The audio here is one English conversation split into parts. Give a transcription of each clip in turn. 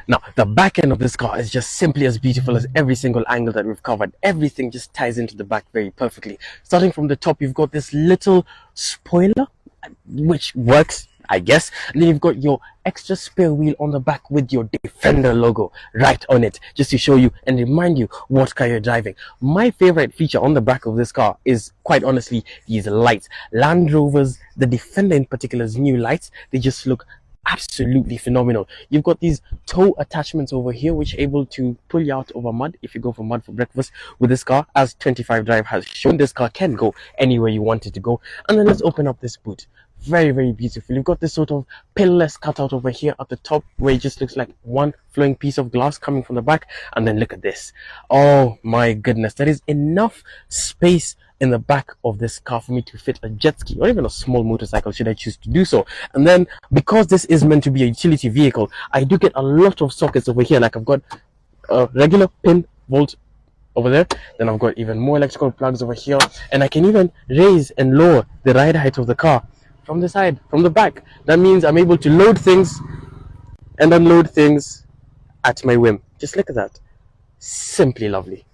Now, the back end of this car is just simply as beautiful as every single angle that we've covered. Everything just ties into the back very perfectly. Starting from the top, you've got this little spoiler, which works, I guess. And then you've got your extra spare wheel on the back with your Defender logo right on it, just to show you and remind you what car you're driving. My favorite feature on the back of this car is, quite honestly, these lights. Land Rover's, the Defender in particular's new lights, they just look absolutely phenomenal. You've got these tow attachments over here which are able to pull you out over mud if you go for mud for breakfast with this car. As 25 Drive has shown, this car can go anywhere you want it to go. And then let's open up this boot. Very, very beautiful. You've got this sort of pillarless cutout over here at the top where it just looks like one flowing piece of glass coming from the back. And then look at this. Oh my goodness, there is enough space in the back of this car for me to fit a jet ski or even a small motorcycle should I choose to do so. And then because this is meant to be a utility vehicle, I do get a lot of sockets over here. Like I've got a regular pin volt over there, then I've got even more electrical plugs over here, and I can even raise and lower the ride height of the car from the side, from the back. That means I'm able to load things and unload things at my whim. Just look at that. Simply lovely.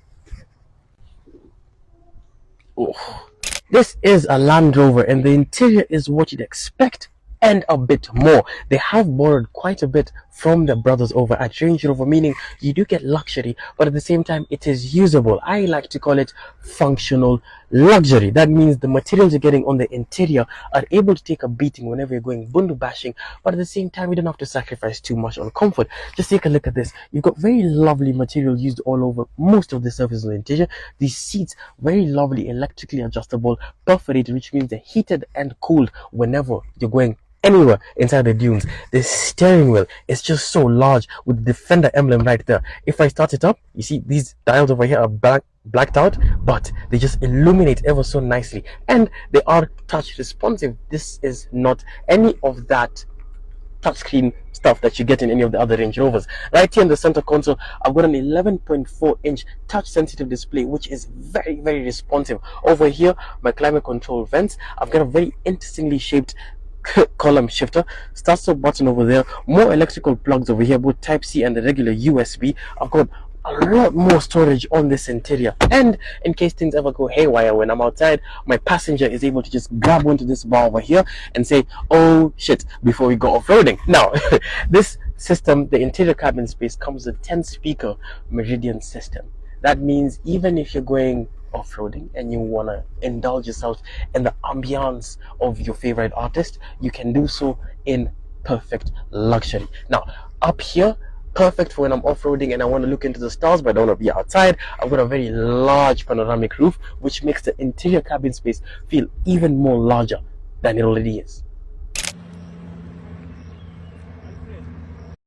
Oh, this is a Land Rover and the interior is what you'd expect and a bit more. They have borrowed quite a bit from the brothers over at Range Rover, meaning you do get luxury, but at the same time it is usable. I like to call it functional luxury. That means the materials you're getting on the interior are able to take a beating whenever you're going bundu bashing, but at the same time you don't have to sacrifice too much on comfort. Just take a look at this. You've got very lovely material used all over most of the surface of the interior. These seats, very lovely, electrically adjustable, perforated, which means they're heated and cooled whenever you're going anywhere inside the dunes. The steering wheel is just so large with the Defender emblem right there. If I start it up, you see these dials over here are blacked out, but they just illuminate ever so nicely, and they are touch responsive. This is not any of that touchscreen stuff that you get in any of the other Range Rovers. Right here in the center console, I've got an 11.4 inch touch sensitive display which is very, very responsive. Over here, my climate control vents. I've got a very interestingly shaped column shifter, start stop button over there, more electrical plugs over here, both type C and the regular USB. I've got a lot more storage on this interior, and in case things ever go haywire when I'm outside, my passenger is able to just grab onto this bar over here and say, oh shit, before we go off-roading. Now this system, the interior cabin space, comes with a 10 speaker Meridian system. That means even if you're going off-roading and you want to indulge yourself in the ambiance of your favorite artist, you can do so in perfect luxury. Now up here, perfect for when I'm off-roading and I want to look into the stars but I don't want to be outside. I've got a very large panoramic roof which makes the interior cabin space feel even more larger than it already is.